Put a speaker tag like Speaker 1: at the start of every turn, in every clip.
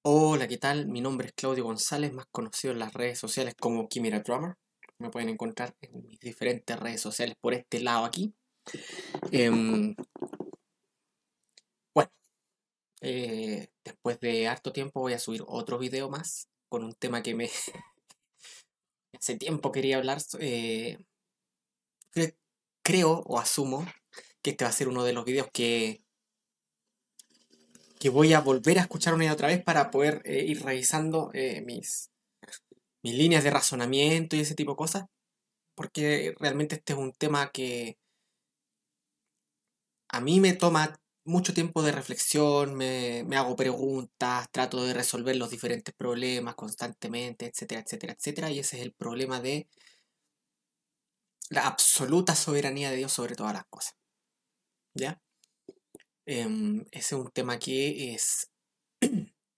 Speaker 1: Hola, ¿qué tal? Mi nombre es Claudio González, más conocido en las redes sociales como Chimera Drummer. Me pueden encontrar en mis diferentes redes sociales por este lado aquí. Em, bueno, después de harto tiempo voy a subir otro video más con un tema que me hace tiempo quería hablar. Cre- Creo o asumo que este va a ser uno de los videos que voy a volver a escuchar una y otra vez para poder ir revisando mis líneas de razonamiento y ese tipo de cosas. Porque realmente este es un tema que a mí me toma mucho tiempo de reflexión, me hago preguntas, trato de resolver los diferentes problemas constantemente, etcétera, etcétera, etcétera, y ese es el problema de la absoluta soberanía de Dios sobre todas las cosas, ¿ya? Ese es un tema que es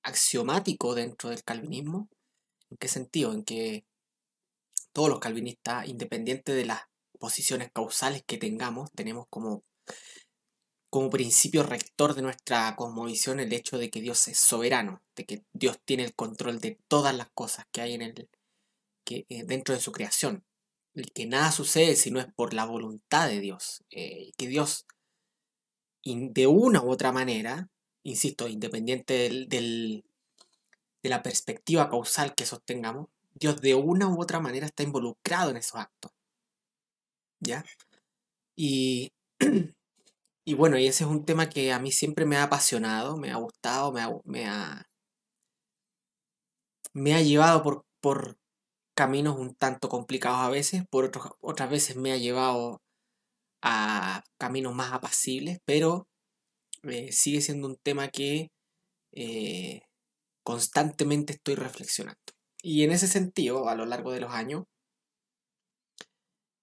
Speaker 1: axiomático dentro del calvinismo. ¿En qué sentido? En que todos los calvinistas, independiente de las posiciones causales que tengamos, tenemos como principio rector de nuestra cosmovisión el hecho de que Dios es soberano, de que Dios tiene el control de todas las cosas que hay dentro de su creación, y que nada sucede si no es por la voluntad de Dios, que Dios de una u otra manera, insisto, independiente de la perspectiva causal que sostengamos, Dios de una u otra manera está involucrado en esos actos, ¿ya? Y Y bueno, y ese es un tema que a mí siempre me ha apasionado, me ha gustado, me ha llevado por caminos un tanto complicados a veces, otras veces me ha llevado a caminos más apacibles, pero sigue siendo un tema que eh, constantemente estoy reflexionando. Y en ese sentido, a lo largo de los años,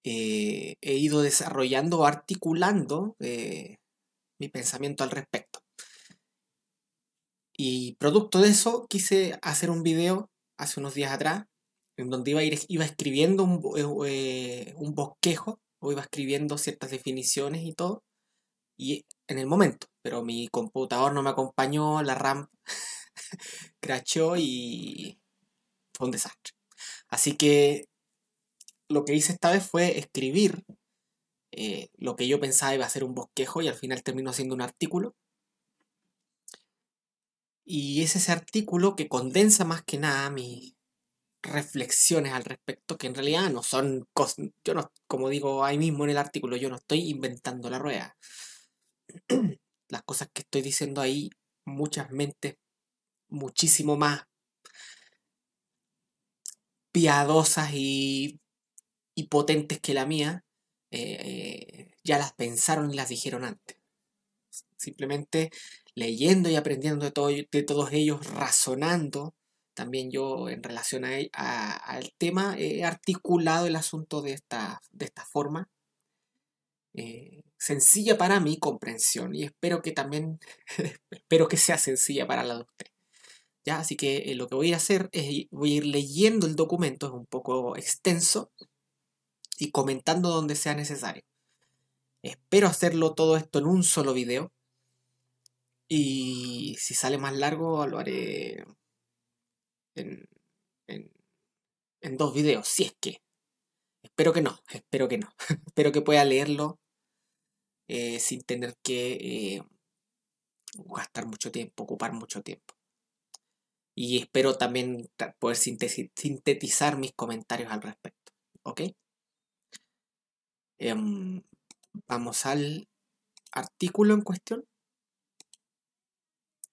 Speaker 1: he ido desarrollando, articulando mi pensamiento al respecto. Y producto de eso quise hacer un video hace unos días atrás en donde iba escribiendo un bosquejo o iba escribiendo ciertas definiciones y todo y en el momento, pero mi computador no me acompañó, la RAM crashó y fue un desastre. Así que lo que hice esta vez fue escribir lo que yo pensaba iba a ser un bosquejo y al final terminó siendo un artículo. Y es ese artículo que condensa más que nada mis reflexiones al respecto, que en realidad no son cosas, yo no, como digo ahí mismo en el artículo, yo no estoy inventando la rueda. Las cosas que estoy diciendo ahí, muchas mentes muchísimo más piadosas y potentes que la mía, ya las pensaron y las dijeron antes. Simplemente leyendo y aprendiendo de todos ellos, razonando. También yo en relación al tema he articulado el asunto de esta forma, sencilla para mi comprensión y espero que también, espero que sea sencilla para la de usted. ¿Ya? Así que lo que voy a hacer es voy a ir leyendo el documento, es un poco extenso, y comentando donde sea necesario. Espero hacerlo todo esto en un solo video y si sale más largo lo haré en, en, en dos videos, si es que. Espero que no, espero que no. Espero que pueda leerlo sin tener que gastar mucho tiempo, ocupar mucho tiempo. Y espero también poder sintetizar mis comentarios al respecto. ¿Ok? Em, Vamos al artículo en cuestión.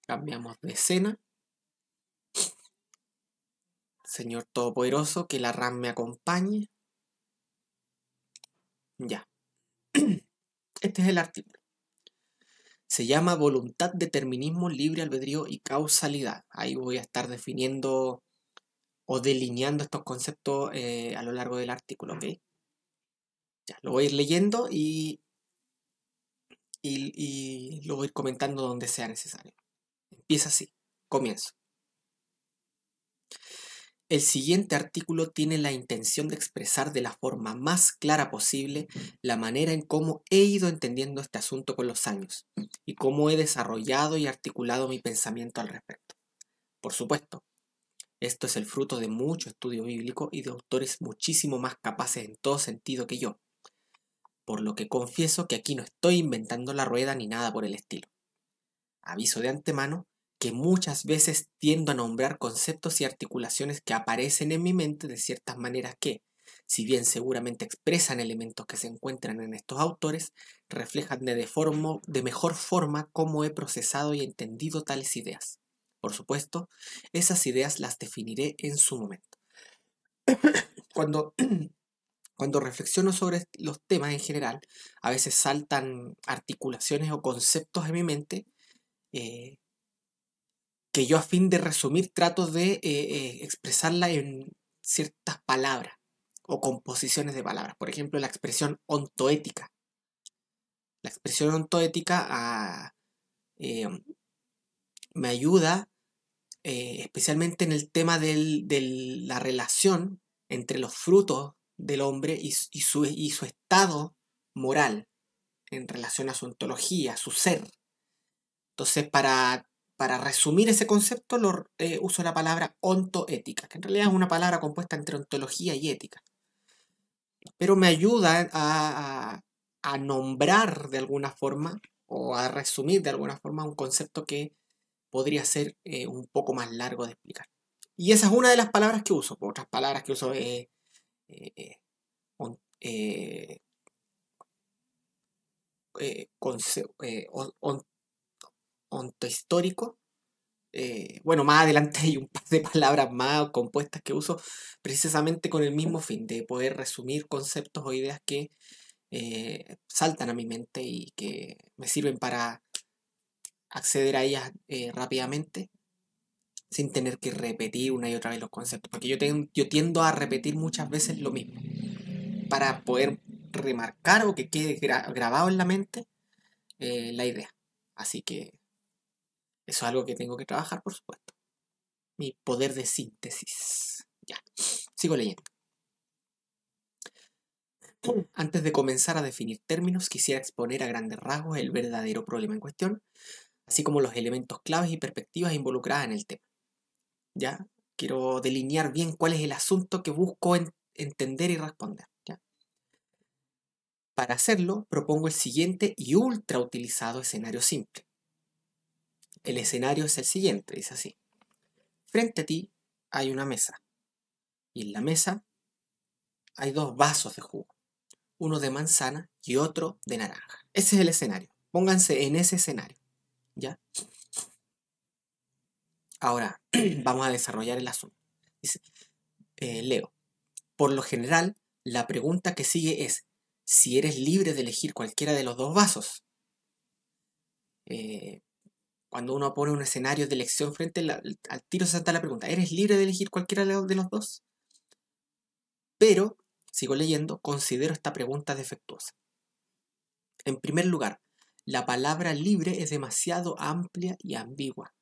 Speaker 1: Cambiamos de escena. Señor Todopoderoso, que la RAM me acompañe. Ya. Este es el artículo. Se llama voluntad, determinismo, libre albedrío y causalidad. Ahí voy a estar definiendo o delineando estos conceptos a lo largo del artículo, ¿ok? Ya, lo voy a ir leyendo y lo voy a ir comentando donde sea necesario. Empieza así. Comienzo. El siguiente artículo tiene la intención de expresar de la forma más clara posible la manera en cómo he ido entendiendo este asunto con los años y cómo he desarrollado y articulado mi pensamiento al respecto. Por supuesto, esto es el fruto de mucho estudio bíblico y de autores muchísimo más capaces en todo sentido que yo, por lo que confieso que aquí no estoy inventando la rueda ni nada por el estilo. Aviso de antemano que muchas veces tiendo a nombrar conceptos y articulaciones que aparecen en mi mente de ciertas maneras que, si bien seguramente expresan elementos que se encuentran en estos autores, reflejan de mejor forma cómo he procesado y entendido tales ideas. Por supuesto, esas ideas las definiré en su momento. Cuando, cuando reflexiono sobre los temas en general, a veces saltan articulaciones o conceptos en mi mente eh, que yo a fin de resumir trato de expresarla en ciertas palabras o composiciones de palabras. Por ejemplo, la expresión ontoética. La expresión ontoética eh, me ayuda especialmente en el tema de la relación entre los frutos del hombre y su estado moral en relación a su ontología, a su ser. Entonces, para resumir ese concepto, uso la palabra ontoética, que en realidad es una palabra compuesta entre ontología y ética. Pero me ayuda a nombrar de alguna forma o a resumir de alguna forma un concepto que podría ser un poco más largo de explicar. Y esa es una de las palabras que uso. Otras palabras que uso es on- ontohistórico. Bueno, más adelante hay un par de palabras más compuestas que uso precisamente con el mismo fin de poder resumir conceptos o ideas que saltan a mi mente y que me sirven para acceder a ellas rápidamente sin tener que repetir una y otra vez los conceptos. Porque yo tiendo a repetir muchas veces lo mismo para poder remarcar o que quede grabado en la mente la idea. Así que eso es algo que tengo que trabajar, por supuesto. Mi poder de síntesis. Ya, sigo leyendo. Antes de comenzar a definir términos, quisiera exponer a grandes rasgos el verdadero problema en cuestión, así como los elementos claves y perspectivas involucradas en el tema. ¿Ya? Quiero delinear bien cuál es el asunto que busco entender y responder. ¿Ya? Para hacerlo, propongo el siguiente y ultra utilizado escenario simple. El escenario es el siguiente, dice así. Frente a ti hay una mesa, y en la mesa hay dos vasos de jugo, uno de manzana y otro de naranja. Ese es el escenario. Pónganse en ese escenario. ¿Ya? Ahora, vamos a desarrollar el asunto. Dice, leo. Por lo general, la pregunta que sigue es si eres libre de elegir cualquiera de los dos vasos. Cuando uno pone un escenario de elección frente al tiro se salta la pregunta, ¿eres libre de elegir cualquiera de los dos? Pero, sigo leyendo, considero esta pregunta defectuosa. En primer lugar, la palabra libre es demasiado amplia y ambigua.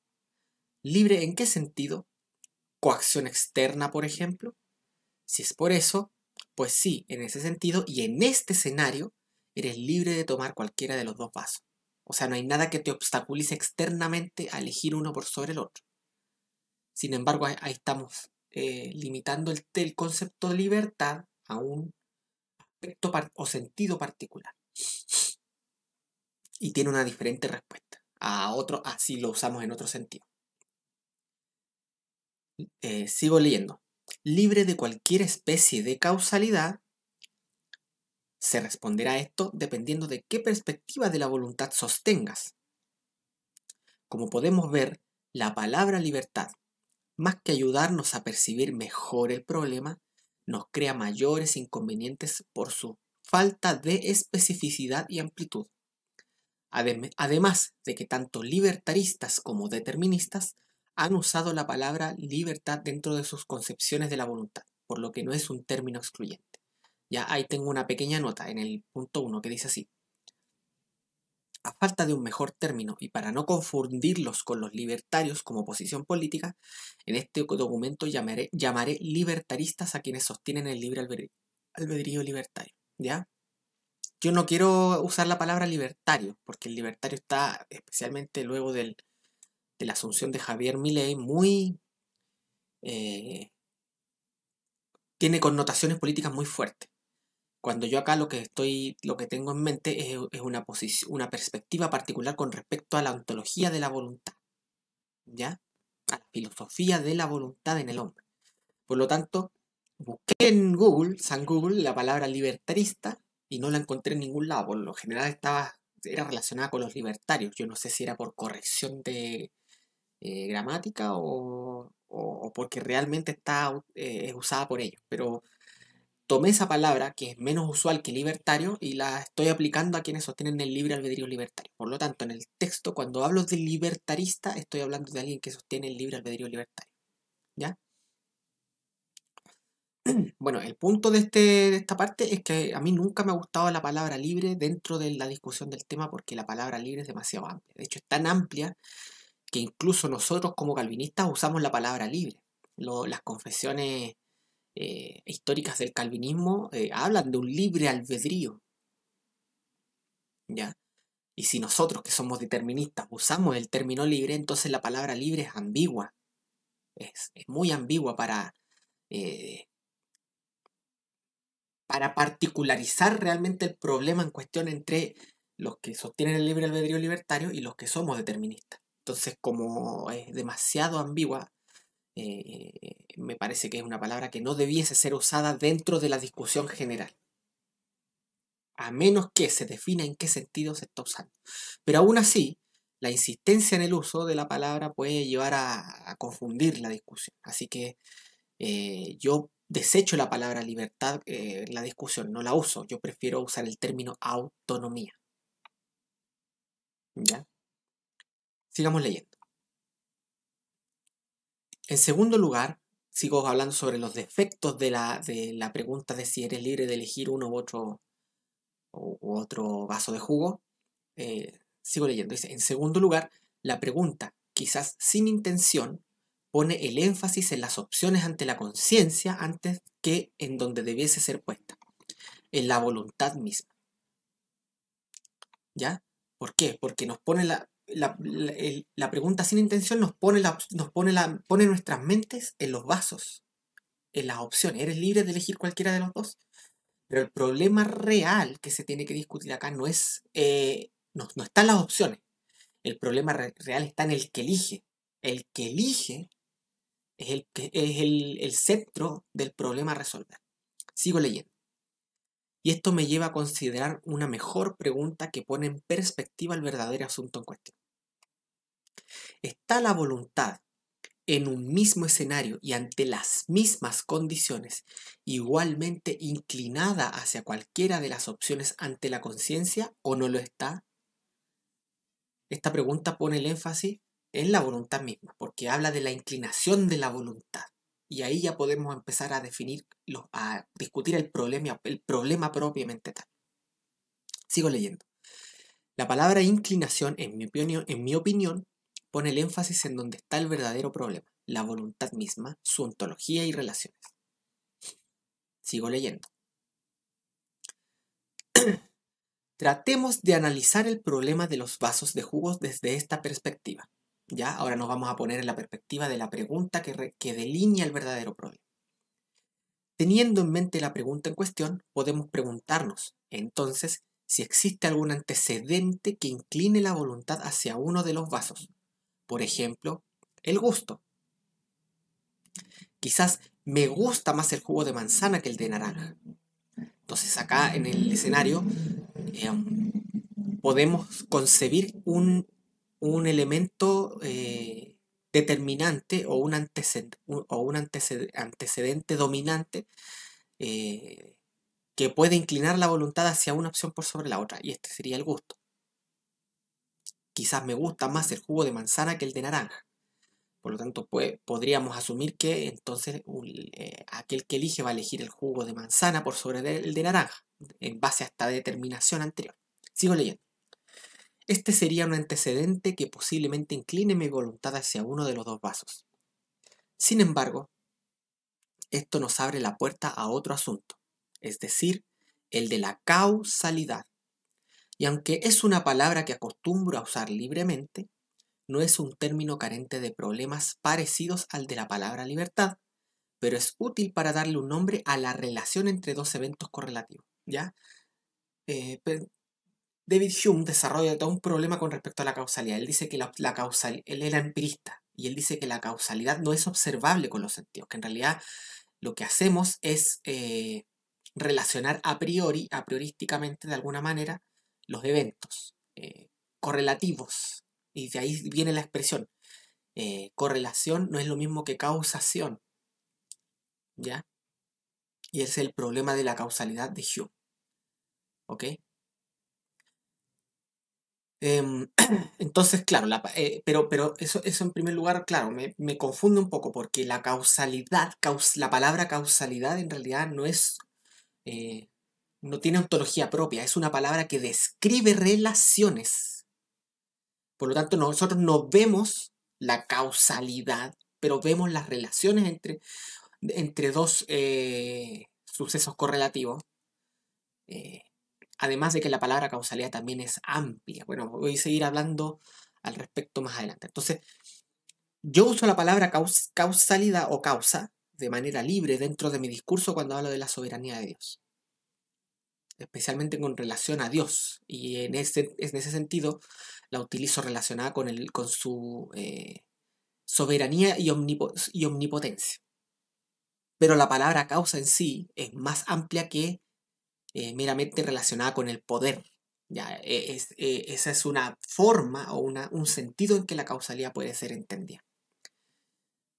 Speaker 1: ¿Libre en qué sentido? ¿Coacción externa, por ejemplo? Si es por eso, pues sí, en ese sentido y en este escenario, eres libre de tomar cualquiera de los dos vasos. O sea, no hay nada que te obstaculice externamente a elegir uno por sobre el otro. Sin embargo, ahí estamos limitando el concepto de libertad a un aspecto o sentido particular. Y tiene una diferente respuesta a otro, así lo usamos en otro sentido. Sigo leyendo. Libre de cualquier especie de causalidad, se responderá a esto dependiendo de qué perspectiva de la voluntad sostengas. Como podemos ver, la palabra libertad, más que ayudarnos a percibir mejor el problema, nos crea mayores inconvenientes por su falta de especificidad y amplitud. Además de que tanto libertaristas como deterministas han usado la palabra libertad dentro de sus concepciones de la voluntad, por lo que no es un término excluyente. Ya ahí tengo una pequeña nota en el punto 1 que dice así. A falta de un mejor término y para no confundirlos con los libertarios como posición política, en este documento llamaré libertaristas a quienes sostienen el libre albedrío libertario. ¿Ya? Yo no quiero usar la palabra libertario, porque el libertario está especialmente luego del de la asunción de Javier Milei muy... tiene connotaciones políticas muy fuertes. Cuando yo acá lo que tengo en mente es una perspectiva particular con respecto a la ontología de la voluntad, ¿ya? A la filosofía de la voluntad en el hombre. Por lo tanto, busqué en Google, San Google, la palabra libertarista y no la encontré en ningún lado. Por lo general era relacionada con los libertarios. Yo no sé si era por corrección de gramática o porque realmente es usada por ellos. Pero tomé esa palabra, que es menos usual que libertario, y la estoy aplicando a quienes sostienen el libre albedrío libertario. Por lo tanto, en el texto, cuando hablo de libertarista, estoy hablando de alguien que sostiene el libre albedrío libertario. ¿Ya? Bueno, el punto de esta parte es que a mí nunca me ha gustado la palabra libre dentro de la discusión del tema porque la palabra libre es demasiado amplia. De hecho, es tan amplia que incluso nosotros como calvinistas usamos la palabra libre. Las confesiones históricas del calvinismo hablan de un libre albedrío, ¿ya? Y si nosotros que somos deterministas usamos el término libre, entonces la palabra libre es ambigua. Es muy ambigua eh, para particularizar realmente el problema en cuestión entre los que sostienen el libre albedrío libertario y los que somos deterministas. Entonces, como es demasiado ambigua, me parece que es una palabra que no debiese ser usada dentro de la discusión general, a menos que se defina en qué sentido se está usando. Pero aún así, la insistencia en el uso de la palabra puede llevar a confundir la discusión. Así que yo desecho la palabra libertad en la discusión, no la uso. Yo prefiero usar el término autonomía. ¿Ya? Sigamos leyendo. En segundo lugar, sigo hablando sobre los defectos de la pregunta de si eres libre de elegir uno u otro vaso de jugo. Sigo leyendo. Dice, en segundo lugar, la pregunta, quizás sin intención, pone el énfasis en las opciones ante la conciencia antes que en donde debiese ser puesta, en la voluntad misma. ¿Ya? ¿Por qué? Porque nos pone la pregunta sin intención pone nuestras mentes en los vasos, en las opciones. Eres libre de elegir cualquiera de los dos. Pero el problema real que se tiene que discutir acá no está en las opciones. El problema real está en el que elige. El que elige es el centro del problema a resolver. Sigo leyendo. Y esto me lleva a considerar una mejor pregunta que pone en perspectiva el verdadero asunto en cuestión. ¿Está la voluntad en un mismo escenario y ante las mismas condiciones igualmente inclinada hacia cualquiera de las opciones ante la conciencia o no lo está? Esta pregunta pone el énfasis en la voluntad misma, porque habla de la inclinación de la voluntad. Y ahí ya podemos empezar a a discutir el problema propiamente tal. Sigo leyendo. La palabra inclinación, en mi opinión, pone el énfasis en donde está el verdadero problema, la voluntad misma, su ontología y relaciones. Sigo leyendo. Tratemos de analizar el problema de los vasos de jugos desde esta perspectiva. ¿Ya? Ahora nos vamos a poner en la perspectiva de la pregunta que delinea el verdadero problema. Teniendo en mente la pregunta en cuestión, podemos preguntarnos, entonces, si existe algún antecedente que incline la voluntad hacia uno de los vasos. Por ejemplo, el gusto. Quizás me gusta más el jugo de manzana que el de naranja. Entonces acá en el escenario podemos concebir un elemento determinante o un antecedente dominante que puede inclinar la voluntad hacia una opción por sobre la otra, y este sería el gusto. Quizás me gusta más el jugo de manzana que el de naranja. Por lo tanto, podríamos asumir que entonces aquel que elige va a elegir el jugo de manzana por sobre el de naranja, en base a esta determinación anterior. Sigo leyendo. Este sería un antecedente que posiblemente incline mi voluntad hacia uno de los dos vasos. Sin embargo, esto nos abre la puerta a otro asunto, es decir, el de la causalidad. Y aunque es una palabra que acostumbro a usar libremente, no es un término carente de problemas parecidos al de la palabra libertad, pero es útil para darle un nombre a la relación entre dos eventos correlativos, ¿ya? David Hume desarrolla todo un problema con respecto a la causalidad. Él dice que él era empirista, y él dice que la causalidad no es observable con los sentidos, que en realidad lo que hacemos es relacionar priorísticamente, de alguna manera, los eventos correlativos. Y de ahí viene la expresión. Correlación no es lo mismo que causación, ¿ya? Y ese es el problema de la causalidad de Hume, ¿ok? Entonces, claro, pero eso en primer lugar, claro, me confunde un poco porque la causalidad, la palabra causalidad en realidad eh, no tiene ontología propia, es una palabra que describe relaciones. Por lo tanto, nosotros no vemos la causalidad, pero vemos las relaciones entre dos sucesos correlativos. eh, Además de que la palabra causalidad también es amplia. Bueno, voy a seguir hablando al respecto más adelante. Entonces, yo uso la palabra causalidad o causa de manera libre dentro de mi discurso cuando hablo de la soberanía de Dios, especialmente con relación a Dios. Y en ese sentido la utilizo relacionada con su soberanía y omnipotencia. Pero la palabra causa en sí es más amplia que meramente relacionada con el poder. Ya, esa es una forma o un sentido en que la causalidad puede ser entendida.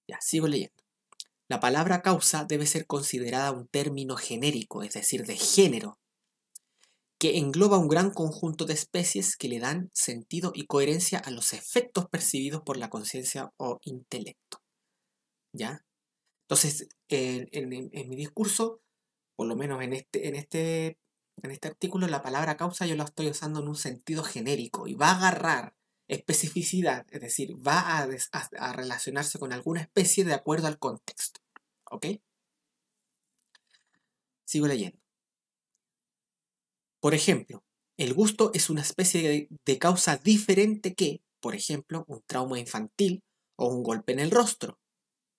Speaker 1: Ya, sigo leyendo. La palabra causa debe ser considerada un término genérico, es decir, de género, que engloba un gran conjunto de especies que le dan sentido y coherencia a los efectos percibidos por la conciencia o intelecto. ¿Ya? Entonces, en mi discurso, por lo menos en este artículo, la palabra causa yo la estoy usando en un sentido genérico y va a agarrar especificidad, es decir, va a relacionarse con alguna especie de acuerdo al contexto. ¿Ok? Sigo leyendo. Por ejemplo, el gusto es una especie de causa diferente que, por ejemplo, un trauma infantil o un golpe en el rostro.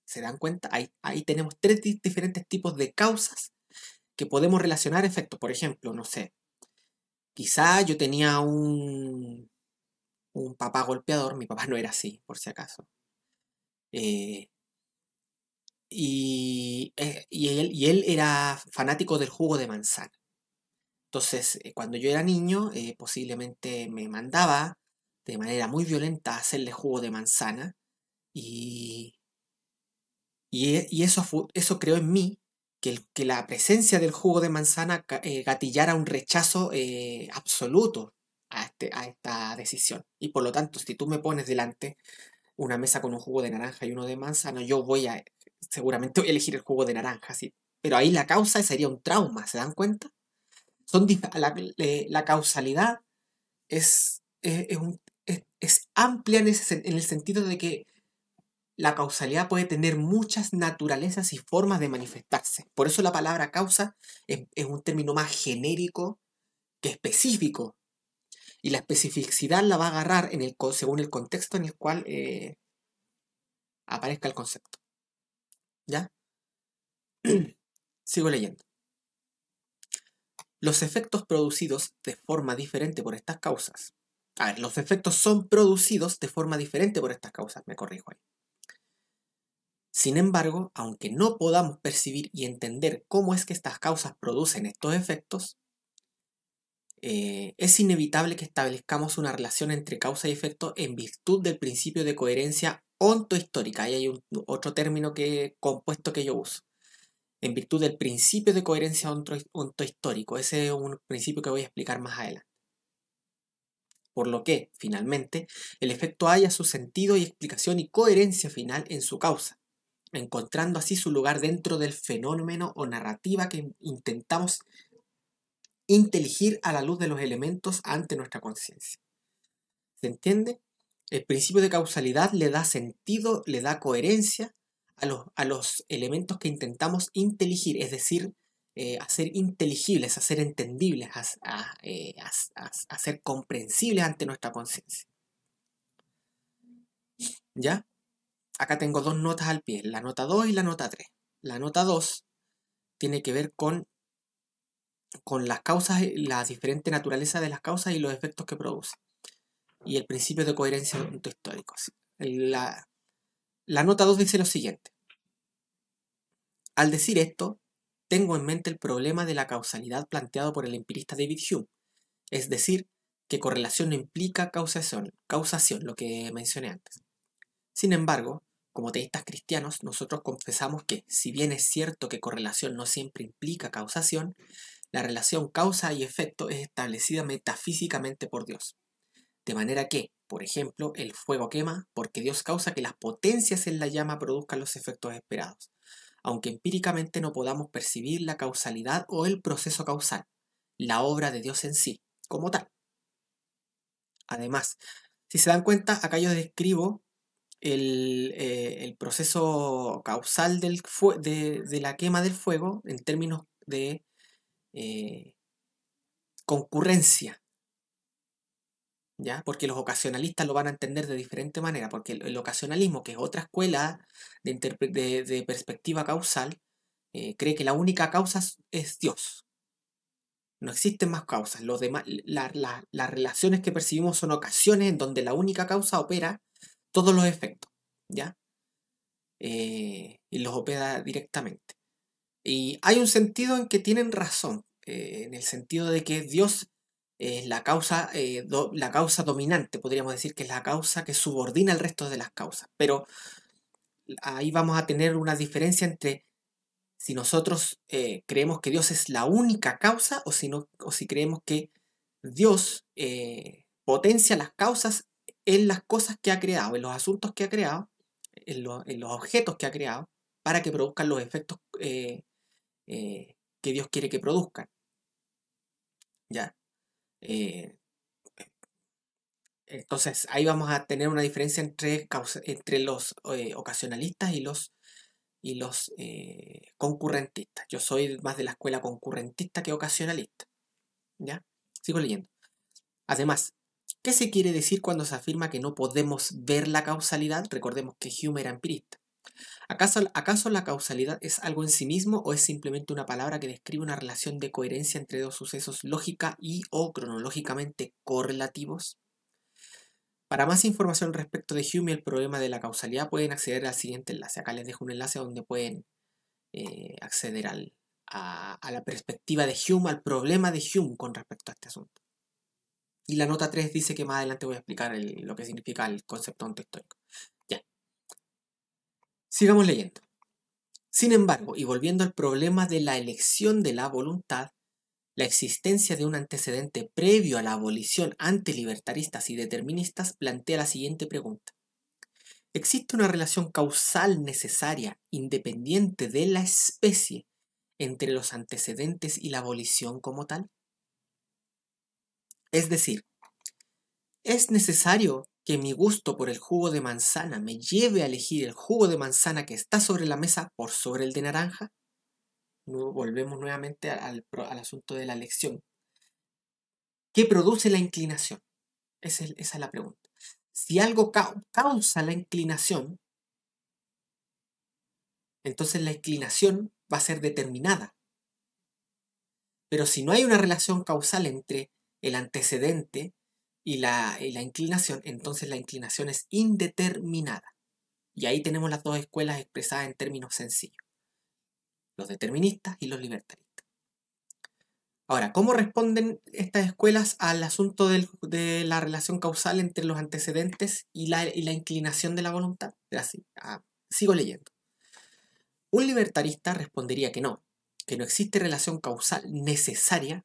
Speaker 1: ¿Se dan cuenta? Ahí tenemos tres diferentes tipos de causas que podemos relacionar efectos. Por ejemplo, no sé, quizá yo tenía un papá golpeador, mi papá no era así, por si acaso. Eh, y él era fanático del jugo de manzana. Entonces, cuando yo era niño, posiblemente me mandaba de manera muy violenta a hacerle jugo de manzana y, y eso creó en mí que la presencia del jugo de manzana gatillara un rechazo absoluto a esta decisión. Y por lo tanto, si tú me pones delante una mesa con un jugo de naranja y uno de manzana, seguramente voy a elegir el jugo de naranja, ¿sí? Pero ahí la causa sería un trauma, ¿se dan cuenta? La causalidad es amplia en el sentido de que la causalidad puede tener muchas naturalezas y formas de manifestarse. Por eso la palabra causa es un término más genérico que específico. Y la especificidad la va a agarrar según el contexto en el cual aparezca el concepto. ¿Ya? Sigo leyendo. Los efectos producidos de forma diferente por estas causas. A ver, los efectos son producidos de forma diferente por estas causas, me corrijo ahí. Sin embargo, aunque no podamos percibir y entender cómo es que estas causas producen estos efectos, es inevitable que establezcamos una relación entre causa y efecto en virtud del principio de coherencia ontohistórica. Ahí hay otro término compuesto que yo uso. En virtud del principio de coherencia ontohistórico. Ese es un principio que voy a explicar más adelante. Por lo que, finalmente, el efecto halla su sentido y explicación y coherencia final en su causa, encontrando así su lugar dentro del fenómeno o narrativa que intentamos inteligir a la luz de los elementos ante nuestra conciencia. ¿Se entiende? El principio de causalidad le da sentido, le da coherencia a los elementos que intentamos inteligir, es decir, hacer inteligibles, hacer entendibles, hacer comprensibles ante nuestra conciencia. ¿Ya? Acá tengo dos notas al pie, la nota 2 y la nota 3. La nota 2 tiene que ver con las causas, la diferente naturaleza de las causas y los efectos que produce. Y el principio de coherencia histórico. La nota 2 dice lo siguiente. Al decir esto, tengo en mente el problema de la causalidad planteado por el empirista David Hume, es decir, que correlación no implica causación, lo que mencioné antes. Sin embargo, como teístas cristianos, nosotros confesamos que, si bien es cierto que correlación no siempre implica causación, la relación causa y efecto es establecida metafísicamente por Dios. De manera que, por ejemplo, el fuego quema porque Dios causa que las potencias en la llama produzcan los efectos esperados, aunque empíricamente no podamos percibir la causalidad o el proceso causal, la obra de Dios en sí, como tal. Además, si se dan cuenta, acá yo describo el proceso causal de la quema del fuego en términos de eh, concurrencia, ¿ya? Porque los ocasionalistas lo van a entender de diferente manera, porque el ocasionalismo, que es otra escuela de perspectiva causal, cree que la única causa es Dios. No existen más causas. Los demás, las relaciones que percibimos son ocasiones en donde la única causa opera todos los efectos, ¿ya? Y los opera directamente. Y hay un sentido en que tienen razón, en el sentido de que Dios es la causa dominante, podríamos decir que es la causa que subordina al resto de las causas. Pero ahí vamos a tener una diferencia entre si nosotros creemos que Dios es la única causa o si creemos que Dios potencia las causas en las cosas que ha creado, en los asuntos que ha creado, en los objetos que ha creado, para que produzcan los efectos que Dios quiere que produzcan. ¿Ya? Eh, entonces ahí vamos a tener una diferencia entre los ocasionalistas y los concurrentistas. Yo soy más de la escuela concurrentista que ocasionalista. ¿Ya? Sigo leyendo. Además, ¿qué se quiere decir cuando se afirma que no podemos ver la causalidad? Recordemos que Hume era empirista. ¿Acaso la causalidad es algo en sí mismo o es simplemente una palabra que describe una relación de coherencia entre dos sucesos lógica y o cronológicamente correlativos? Para más información respecto de Hume y el problema de la causalidad pueden acceder al siguiente enlace. Acá les dejo un enlace donde pueden acceder a la perspectiva de Hume, al problema de Hume con respecto a este asunto. Y la nota 3 dice que más adelante voy a explicar lo que significa el concepto ontohistórico. Ya, sigamos leyendo. Sin embargo, y volviendo al problema de la elección de la voluntad, la existencia de un antecedente previo a la abolición ante libertaristas y deterministas plantea la siguiente pregunta. ¿Existe una relación causal necesaria, independiente de la especie, entre los antecedentes y la abolición como tal? Es decir, ¿es necesario que mi gusto por el jugo de manzana me lleve a elegir el jugo de manzana que está sobre la mesa por sobre el de naranja? Volvemos nuevamente al asunto de la elección. ¿Qué produce la inclinación? Esa es la pregunta. Si algo causa la inclinación, entonces la inclinación va a ser determinada. Pero si no hay una relación causal entre el antecedente y la inclinación, entonces la inclinación es indeterminada. Y ahí tenemos las dos escuelas expresadas en términos sencillos. Los deterministas y los libertaristas. Ahora, ¿cómo responden estas escuelas al asunto de la relación causal entre los antecedentes y la inclinación de la voluntad? Así, sigo leyendo. Un libertarista respondería que no existe relación causal necesaria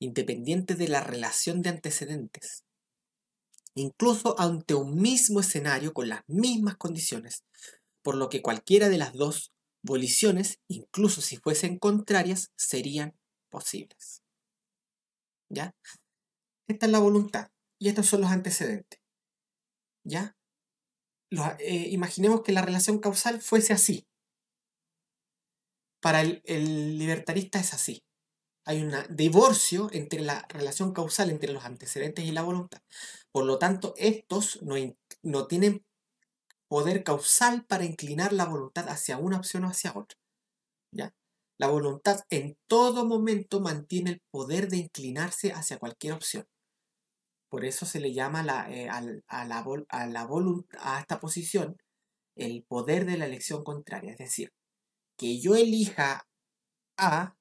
Speaker 1: independiente de la relación de antecedentes. Incluso ante un mismo escenario con las mismas condiciones, por lo que cualquiera de las dos voliciones, incluso si fuesen contrarias, serían posibles. ¿Ya? Esta es la voluntad y estos son los antecedentes. ¿Ya? Imaginemos que la relación causal fuese así. Para el libertarista es así. Hay un divorcio entre la relación causal entre los antecedentes y la voluntad. Por lo tanto, estos no tienen poder causal para inclinar la voluntad hacia una opción o hacia otra. ¿Ya? La voluntad en todo momento mantiene el poder de inclinarse hacia cualquier opción. Por eso se le llama a esta posición el poder de la elección contraria. Es decir, que yo elija A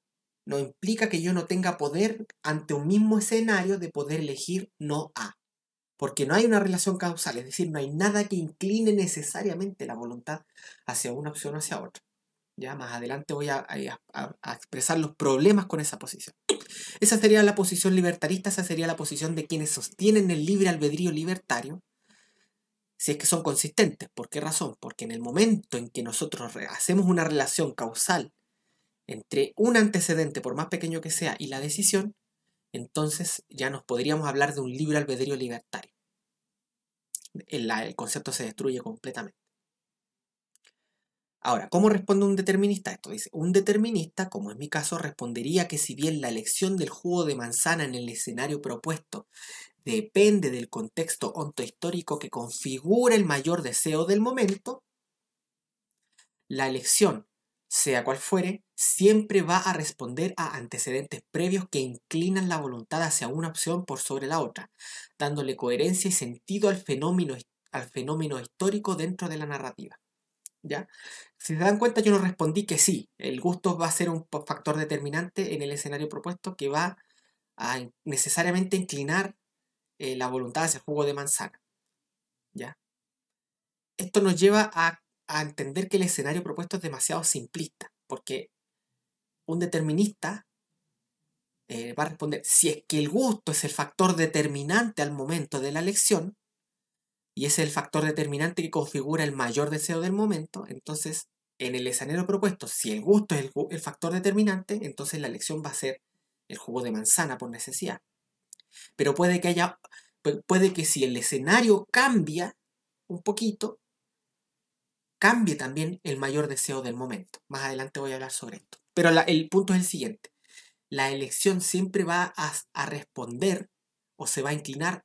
Speaker 1: no implica que yo no tenga poder ante un mismo escenario de poder elegir no A. Porque no hay una relación causal, es decir, no hay nada que incline necesariamente la voluntad hacia una opción o hacia otra. Ya más adelante voy a expresar los problemas con esa posición. Esa sería la posición libertarista, esa sería la posición de quienes sostienen el libre albedrío libertario, si es que son consistentes. ¿Por qué razón? Porque en el momento en que nosotros hacemos una relación causal entre un antecedente, por más pequeño que sea, y la decisión, entonces ya nos podríamos hablar de un libre albedrío libertario. El concepto se destruye completamente. Ahora, ¿cómo responde un determinista? Esto dice, un determinista, como en mi caso, respondería que si bien la elección del jugo de manzana en el escenario propuesto depende del contexto ontohistórico que configura el mayor deseo del momento, la elección, sea cual fuere, siempre va a responder a antecedentes previos que inclinan la voluntad hacia una opción por sobre la otra, dándole coherencia y sentido al fenómeno histórico dentro de la narrativa. ¿Ya? Si se dan cuenta, yo no respondí que sí, el gusto va a ser un factor determinante en el escenario propuesto que va a necesariamente inclinar la voluntad hacia el jugo de manzana. ¿Ya? Esto nos lleva a entender que el escenario propuesto es demasiado simplista, porque un determinista va a responder, si es que el gusto es el factor determinante al momento de la elección, y ese es el factor determinante que configura el mayor deseo del momento, entonces en el escenario propuesto, si el gusto es el factor determinante, entonces la elección va a ser el jugo de manzana por necesidad. Pero puede que si el escenario cambia un poquito, cambie también el mayor deseo del momento. Más adelante voy a hablar sobre esto. Pero el punto es el siguiente. La elección siempre va a responder o se va a inclinar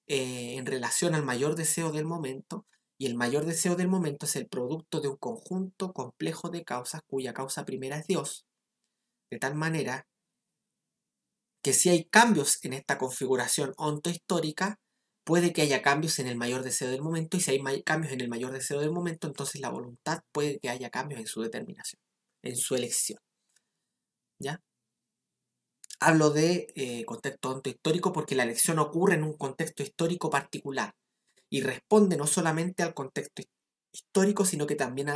Speaker 1: en relación al mayor deseo del momento, y el mayor deseo del momento es el producto de un conjunto complejo de causas cuya causa primera es Dios, de tal manera que si hay cambios en esta configuración ontohistórica, puede que haya cambios en el mayor deseo del momento, y si hay cambios en el mayor deseo del momento, entonces la voluntad puede que haya cambios en su determinación, en su elección. ¿Ya? Hablo de contexto ontohistórico porque la elección ocurre en un contexto histórico particular y responde no solamente al contexto histórico, sino que también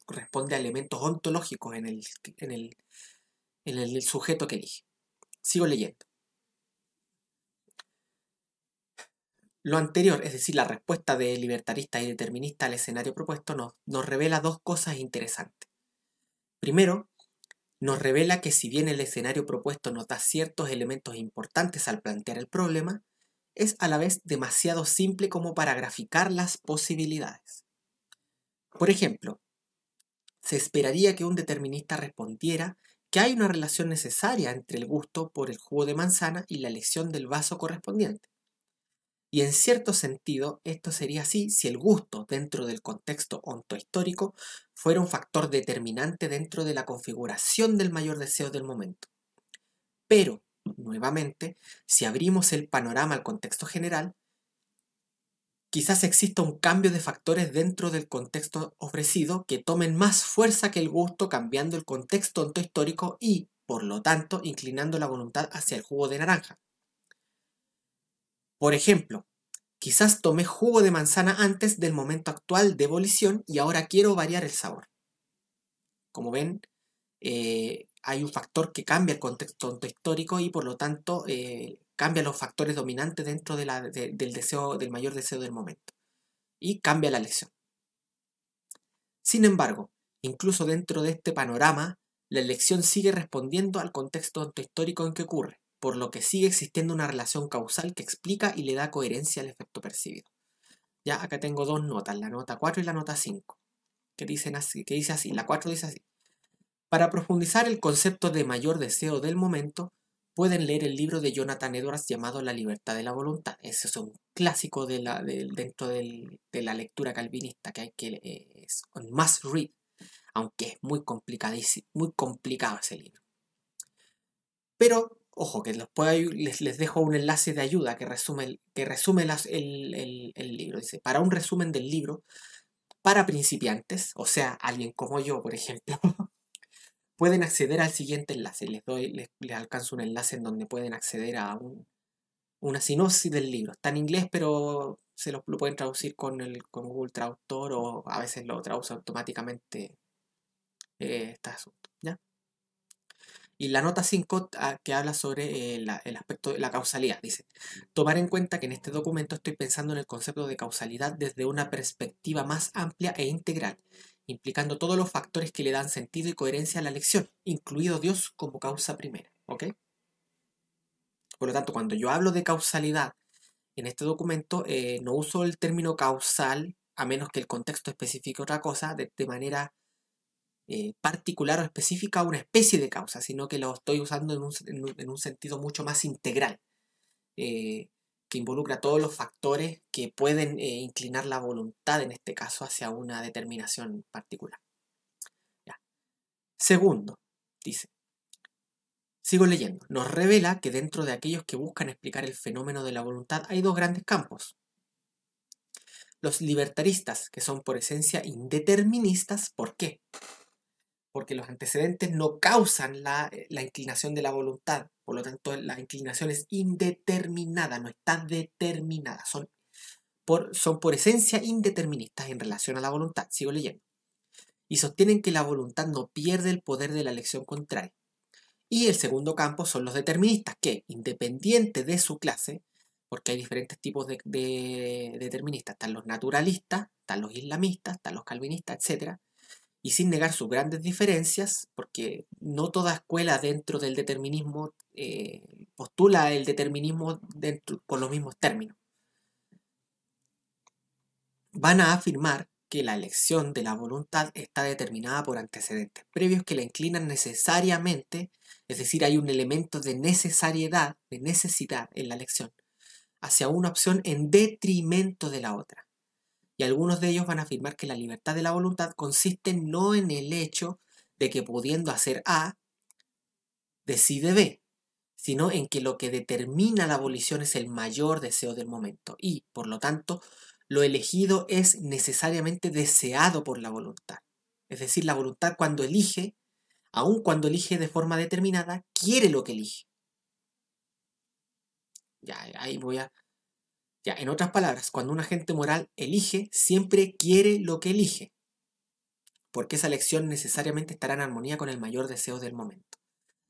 Speaker 1: responde a elementos ontológicos en el sujeto que elige. Sigo leyendo. Lo anterior, es decir, la respuesta de libertarista y determinista al escenario propuesto, nos revela dos cosas interesantes. Primero, nos revela que si bien el escenario propuesto nos da ciertos elementos importantes al plantear el problema, es a la vez demasiado simple como para graficar las posibilidades. Por ejemplo, se esperaría que un determinista respondiera que hay una relación necesaria entre el gusto por el jugo de manzana y la elección del vaso correspondiente. Y en cierto sentido, esto sería así si el gusto dentro del contexto ontohistórico fuera un factor determinante dentro de la configuración del mayor deseo del momento. Pero, nuevamente, si abrimos el panorama al contexto general, quizás exista un cambio de factores dentro del contexto ofrecido que tomen más fuerza que el gusto, cambiando el contexto ontohistórico y, por lo tanto, inclinando la voluntad hacia el jugo de naranja. Por ejemplo, quizás tomé jugo de manzana antes del momento actual de ebullición y ahora quiero variar el sabor. Como ven, hay un factor que cambia el contexto ontohistórico y por lo tanto cambia los factores dominantes dentro del mayor deseo del momento. Y cambia la elección. Sin embargo, incluso dentro de este panorama, la elección sigue respondiendo al contexto ontohistórico en que ocurre, por lo que sigue existiendo una relación causal que explica y le da coherencia al efecto percibido. Ya acá tengo dos notas, la nota 4 y la nota 5, que dice así, la 4 dice así. Para profundizar el concepto de mayor deseo del momento, pueden leer el libro de Jonathan Edwards llamado La libertad de la voluntad. Ese es un clásico dentro de la lectura calvinista que hay que es un must read, aunque es muy complicadísimo, muy complicado ese libro. Pero, ojo, que les dejo un enlace de ayuda que resume el libro. Dice, para un resumen del libro, para principiantes, o sea, alguien como yo, por ejemplo, pueden acceder al siguiente enlace. Les alcanzo un enlace en donde pueden acceder a una sinopsis del libro. Está en inglés, pero lo pueden traducir con Google Traductor o a veces lo traduce automáticamente este asunto, ¿ya? Y la nota 5 que habla sobre el aspecto de la causalidad. Dice, tomar en cuenta que en este documento estoy pensando en el concepto de causalidad desde una perspectiva más amplia e integral, implicando todos los factores que le dan sentido y coherencia a la lección, incluido Dios como causa primera. ¿Ok? Por lo tanto, cuando yo hablo de causalidad en este documento, no uso el término causal, a menos que el contexto especifique otra cosa, de manera particular o específica una especie de causa, sino que lo estoy usando en un sentido mucho más integral, eh, que involucra todos los factores que pueden inclinar la voluntad, en este caso, hacia una determinación particular. Ya. Segundo, dice, sigo leyendo, nos revela que dentro de aquellos que buscan explicar el fenómeno de la voluntad hay dos grandes campos. Los libertaristas, que son por esencia indeterministas, ¿por qué? Porque los antecedentes no causan la inclinación de la voluntad, por lo tanto la inclinación es indeterminada, no está determinada, son por esencia indeterministas en relación a la voluntad. Sigo leyendo. Y sostienen que la voluntad no pierde el poder de la elección contraria. Y el segundo campo son los deterministas, que, independiente de su clase, porque hay diferentes tipos de deterministas, están los naturalistas, están los islamistas, están los calvinistas, etc., y sin negar sus grandes diferencias, porque no toda escuela dentro del determinismo postula el determinismo con los mismos términos, van a afirmar que la elección de la voluntad está determinada por antecedentes previos que la inclinan necesariamente, es decir, hay un elemento de necesariedad, de necesidad en la elección, hacia una opción en detrimento de la otra. Y algunos de ellos van a afirmar que la libertad de la voluntad consiste no en el hecho de que pudiendo hacer A, decide B, sino en que lo que determina la abolición es el mayor deseo del momento y, por lo tanto, lo elegido es necesariamente deseado por la voluntad. Es decir, la voluntad cuando elige, aun cuando elige de forma determinada, quiere lo que elige. Ya, ahí voy a... Ya, en otras palabras, cuando un agente moral elige, siempre quiere lo que elige, porque esa elección necesariamente estará en armonía con el mayor deseo del momento.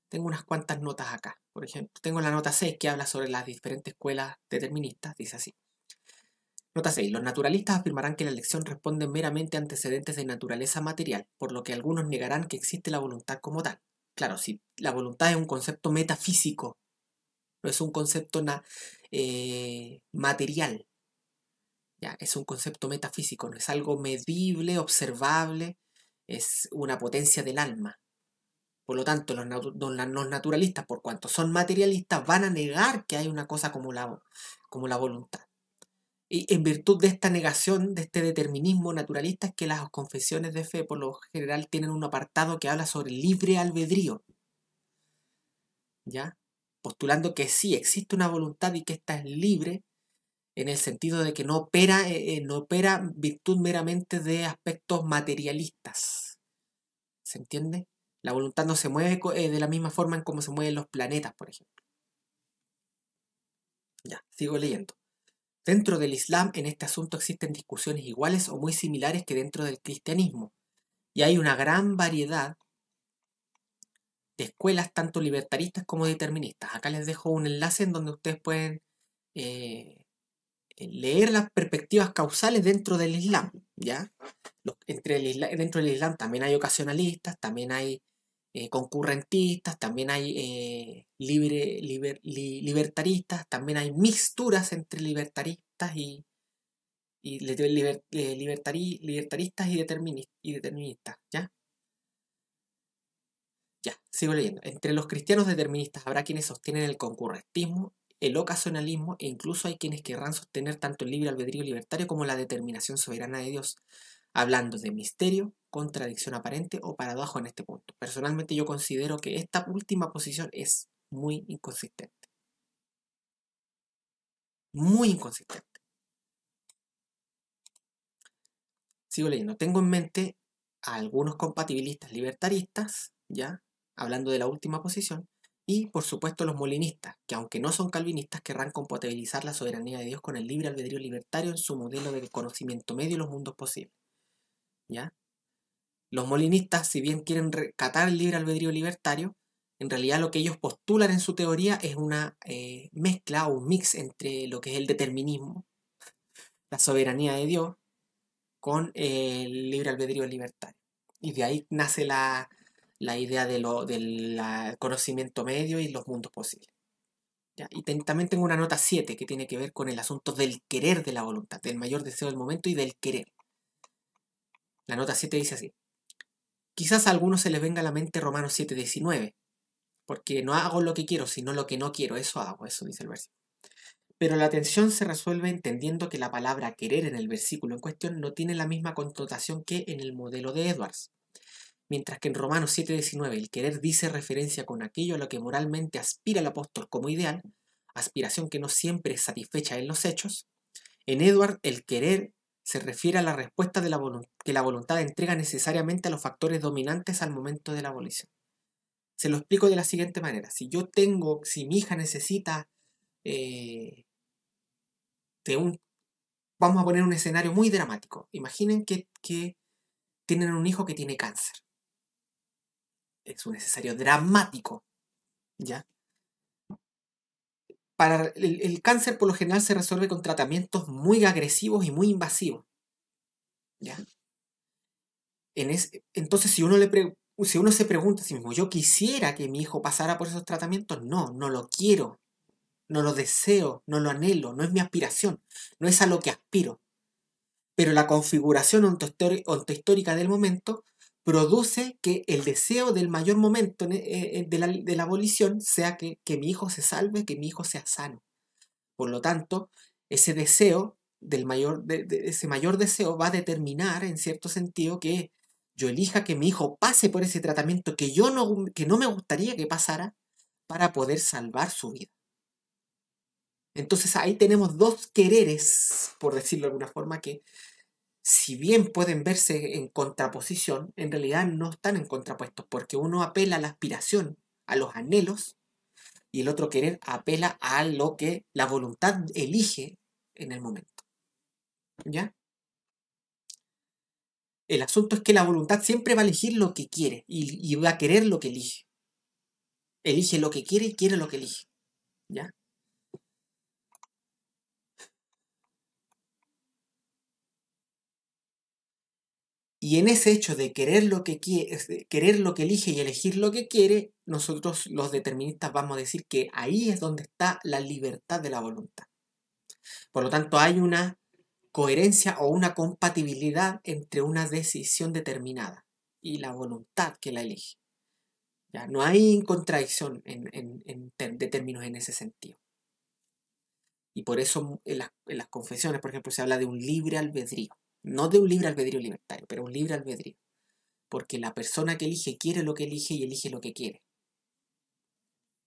Speaker 1: Tengo unas cuantas notas acá. Por ejemplo, tengo la nota 6 que habla sobre las diferentes escuelas deterministas. Dice así. Nota 6. Los naturalistas afirmarán que la elección responde meramente a antecedentes de naturaleza material, por lo que algunos negarán que existe la voluntad como tal. Claro, si la voluntad es un concepto metafísico, no es un concepto material. Ya, es un concepto metafísico, no es algo medible, observable, es una potencia del alma. Por lo tanto, los naturalistas, por cuanto son materialistas, van a negar que hay una cosa como la voluntad. Y en virtud de esta negación, de este determinismo naturalista, es que las confesiones de fe, por lo general, tienen un apartado que habla sobre libre albedrío, ¿ya? Postulando que sí existe una voluntad y que ésta es libre, en el sentido de que no opera virtud meramente de aspectos materialistas. ¿Se entiende? La voluntad no se mueve de la misma forma en cómo se mueven los planetas, por ejemplo. Ya, sigo leyendo. Dentro del Islam, en este asunto existen discusiones iguales o muy similares que dentro del cristianismo. Y hay una gran variedad de escuelas, tanto libertaristas como deterministas. Acá les dejo un enlace en donde ustedes pueden eh, leer las perspectivas causales dentro del Islam, ¿ya? Dentro del Islam también hay ocasionalistas, también hay concurrentistas, también hay libertaristas, también hay mixturas entre libertaristas libertaristas y deterministas, ¿ya? Ya, sigo leyendo. Entre los cristianos deterministas habrá quienes sostienen el concurrentismo, el ocasionalismo e incluso hay quienes querrán sostener tanto el libre albedrío libertario como la determinación soberana de Dios, hablando de misterio, contradicción aparente o paradoja en este punto. Personalmente yo considero que esta última posición es muy inconsistente. Muy inconsistente. Sigo leyendo. Tengo en mente a algunos compatibilistas libertaristas, ya, hablando de la última posición, y por supuesto los molinistas, que aunque no son calvinistas, querrán compatibilizar la soberanía de Dios con el libre albedrío libertario en su modelo de conocimiento medio y los mundos posibles. ¿Ya? Los molinistas, si bien quieren recatar el libre albedrío libertario, en realidad lo que ellos postulan en su teoría es una mezcla o un mix entre lo que es el determinismo, la soberanía de Dios, con el libre albedrío libertario. Y de ahí nace la idea del conocimiento medio y los mundos posibles. ¿Ya? Y también tengo una nota 7 que tiene que ver con el asunto del querer de la voluntad, del mayor deseo del momento y del querer. La nota 7 dice así. Quizás a algunos se les venga a la mente Romanos 7:19, porque no hago lo que quiero, sino lo que no quiero, eso hago, eso dice el versículo. Pero la tensión se resuelve entendiendo que la palabra querer en el versículo en cuestión no tiene la misma connotación que en el modelo de Edwards. Mientras que en Romanos 7:19 el querer dice referencia con aquello a lo que moralmente aspira el apóstol como ideal, aspiración que no siempre es satisfecha en los hechos, en Edwards el querer se refiere a la respuesta de que la voluntad entrega necesariamente a los factores dominantes al momento de la abolición. Se lo explico de la siguiente manera. Si mi hija necesita vamos a poner un escenario muy dramático. Imaginen que tienen un hijo que tiene cáncer. Es un escenario dramático, ¿ya? Para el cáncer por lo general se resuelve con tratamientos muy agresivos y muy invasivos, ¿ya? Entonces, si uno se pregunta a sí mismo, ¿yo quisiera que mi hijo pasara por esos tratamientos? No, no lo quiero, no lo deseo, no lo anhelo, no es mi aspiración, no es a lo que aspiro. Pero la configuración ontohistórica del momento produce que el deseo del mayor momento de la abolición sea que mi hijo se salve, que mi hijo sea sano. Por lo tanto, ese deseo ese mayor deseo va a determinar, en cierto sentido, que yo elija que mi hijo pase por ese tratamiento que no me gustaría que pasara para poder salvar su vida. Entonces ahí tenemos dos quereres, por decirlo de alguna forma, que si bien pueden verse en contraposición, en realidad no están en contrapuestos, porque uno apela a la aspiración, a los anhelos, y el otro querer apela a lo que la voluntad elige en el momento. ¿Ya? El asunto es que la voluntad siempre va a elegir lo que quiere y va a querer lo que elige. Elige lo que quiere y quiere lo que elige. ¿Ya? Y en ese hecho de querer lo que querer lo que elige y elegir lo que quiere, nosotros los deterministas vamos a decir que ahí es donde está la libertad de la voluntad. Por lo tanto, hay una coherencia o una compatibilidad entre una decisión determinada y la voluntad que la elige. ¿Ya? No hay contradicción de términos en ese sentido. Y por eso en las confesiones, por ejemplo, se habla de un libre albedrío. No de un libre albedrío libertario, pero un libre albedrío. Porque la persona que elige quiere lo que elige y elige lo que quiere.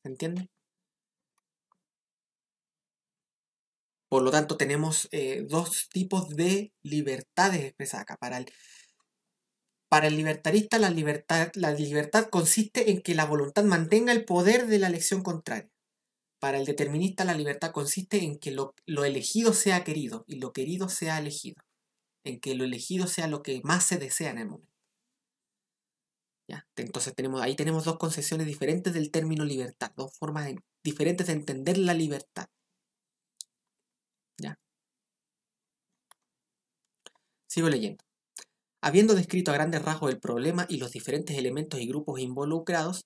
Speaker 1: ¿Se entiende? Por lo tanto, tenemos dos tipos de libertades expresadas acá. Para el libertarista, la libertad consiste en que la voluntad mantenga el poder de la elección contraria. Para el determinista, la libertad consiste en que lo elegido sea querido y lo querido sea elegido. En que lo elegido sea lo que más se desea en el momento. ¿Ya? Entonces ahí tenemos dos concepciones diferentes del término libertad, dos formas diferentes de entender la libertad. ¿Ya? Sigo leyendo. Habiendo descrito a grandes rasgos el problema y los diferentes elementos y grupos involucrados,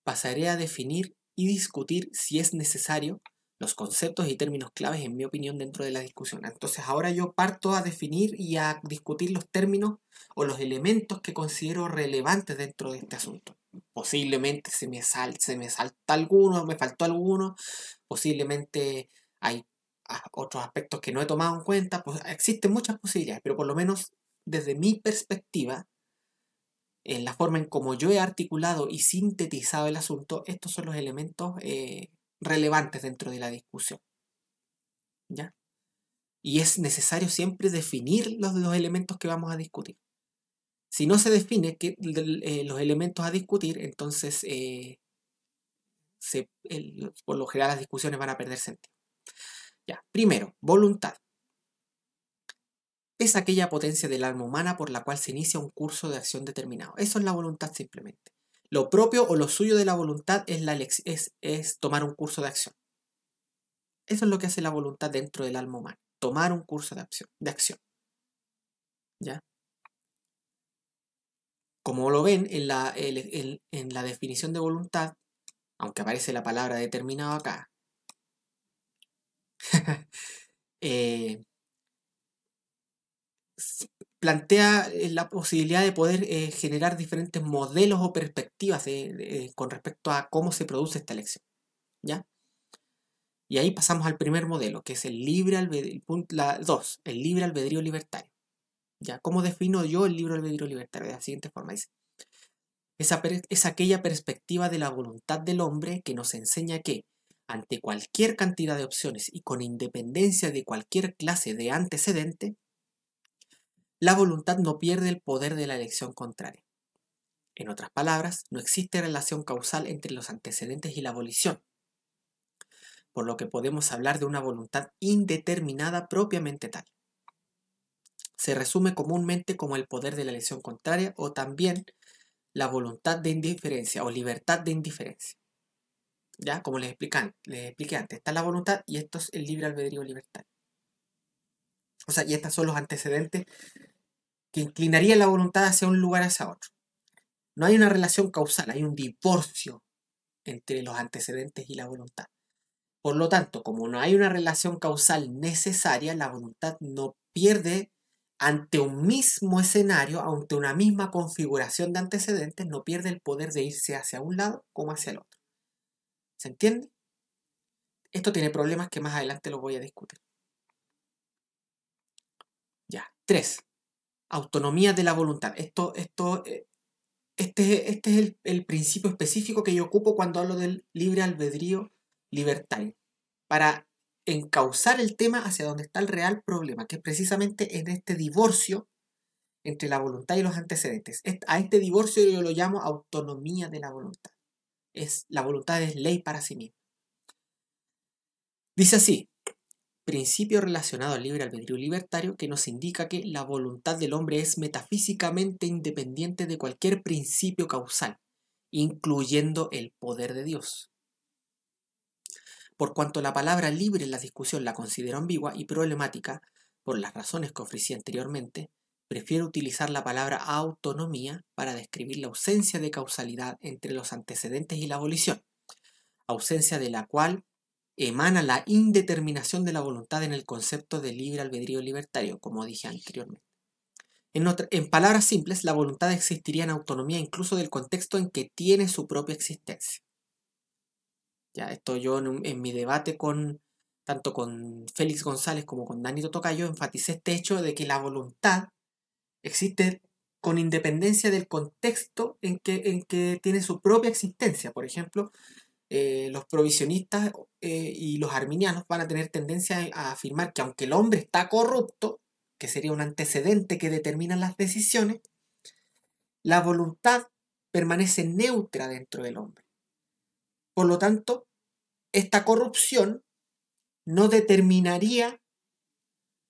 Speaker 1: pasaré a definir y discutir si es necesario los conceptos y términos claves, en mi opinión, dentro de la discusión. Entonces ahora yo parto a definir y a discutir los términos o los elementos que considero relevantes dentro de este asunto. Posiblemente se me salta alguno, me faltó alguno, posiblemente hay otros aspectos que no he tomado en cuenta, pues existen muchas posibilidades, pero por lo menos desde mi perspectiva, en la forma en como yo he articulado y sintetizado el asunto, estos son los elementos relevantes dentro de la discusión. ¿Ya? Y es necesario siempre definir los elementos que vamos a discutir. Si no se define los elementos a discutir, entonces por lo general las discusiones van a perder sentido. Ya. Primero, voluntad. Es aquella potencia del alma humana por la cual se inicia un curso de acción determinado. Eso es la voluntad simplemente. Lo propio o lo suyo de la voluntad es tomar un curso de acción. Eso es lo que hace la voluntad dentro del alma humana. Tomar un curso de acción. ¿Ya? Como lo ven en la definición de voluntad, aunque aparece la palabra determinado acá, plantea la posibilidad de poder generar diferentes modelos o perspectivas con respecto a cómo se produce esta elección. ¿Ya? Y ahí pasamos al primer modelo, que es el libre albedrío, el libre albedrío libertario. ¿Ya? ¿Cómo defino yo el libre albedrío libertario? De la siguiente forma, dice: es aquella perspectiva de la voluntad del hombre que nos enseña que, ante cualquier cantidad de opciones y con independencia de cualquier clase de antecedente, la voluntad no pierde el poder de la elección contraria. En otras palabras, no existe relación causal entre los antecedentes y la abolición, por lo que podemos hablar de una voluntad indeterminada propiamente tal. Se resume comúnmente como el poder de la elección contraria o también la voluntad de indiferencia o libertad de indiferencia. ¿Ya? Como les expliqué antes, está la voluntad y esto es el libre albedrío libertario. O sea, y estos son los antecedentes que inclinarían la voluntad hacia un lugar hacia otro. No hay una relación causal, hay un divorcio entre los antecedentes y la voluntad. Por lo tanto, como no hay una relación causal necesaria, la voluntad no pierde ante un mismo escenario, ante una misma configuración de antecedentes, no pierde el poder de irse hacia un lado como hacia el otro. ¿Se entiende? Esto tiene problemas que más adelante los voy a discutir. Ya. 3. Autonomía de la voluntad. Este es el principio específico que yo ocupo cuando hablo del libre albedrío libertario, para encauzar el tema hacia donde está el real problema, que es precisamente en este divorcio entre la voluntad y los antecedentes. A este divorcio yo lo llamo autonomía de la voluntad. La voluntad es ley para sí misma. Dice así: principio relacionado al libre albedrío libertario que nos indica que la voluntad del hombre es metafísicamente independiente de cualquier principio causal, incluyendo el poder de Dios. Por cuanto la palabra libre en la discusión la considero ambigua y problemática, por las razones que ofrecí anteriormente, prefiero utilizar la palabra autonomía para describir la ausencia de causalidad entre los antecedentes y la abolición, ausencia de la cual emana la indeterminación de la voluntad en el concepto de libre albedrío libertario, como dije anteriormente. En palabras simples, la voluntad existiría en autonomía incluso del contexto en que tiene su propia existencia. Ya, esto yo en mi debate tanto con Félix González como con Danito Tocayo, enfaticé este hecho de que la voluntad existe con independencia del contexto en que tiene su propia existencia. Por ejemplo, los provisionistas y los arminianos van a tener tendencia a afirmar que aunque el hombre está corrupto, que sería un antecedente que determina las decisiones, la voluntad permanece neutra dentro del hombre. Por lo tanto, esta corrupción no determinaría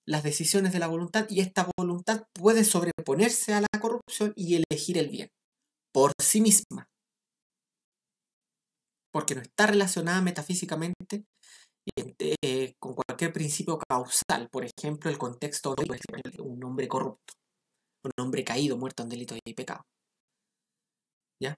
Speaker 1: las decisiones de la voluntad y esta voluntad puede sobreponerse a la corrupción y elegir el bien por sí misma, porque no está relacionada metafísicamente con cualquier principio causal, por ejemplo, el contexto de un hombre corrupto, un hombre caído, muerto en delitos y pecado. ¿Ya?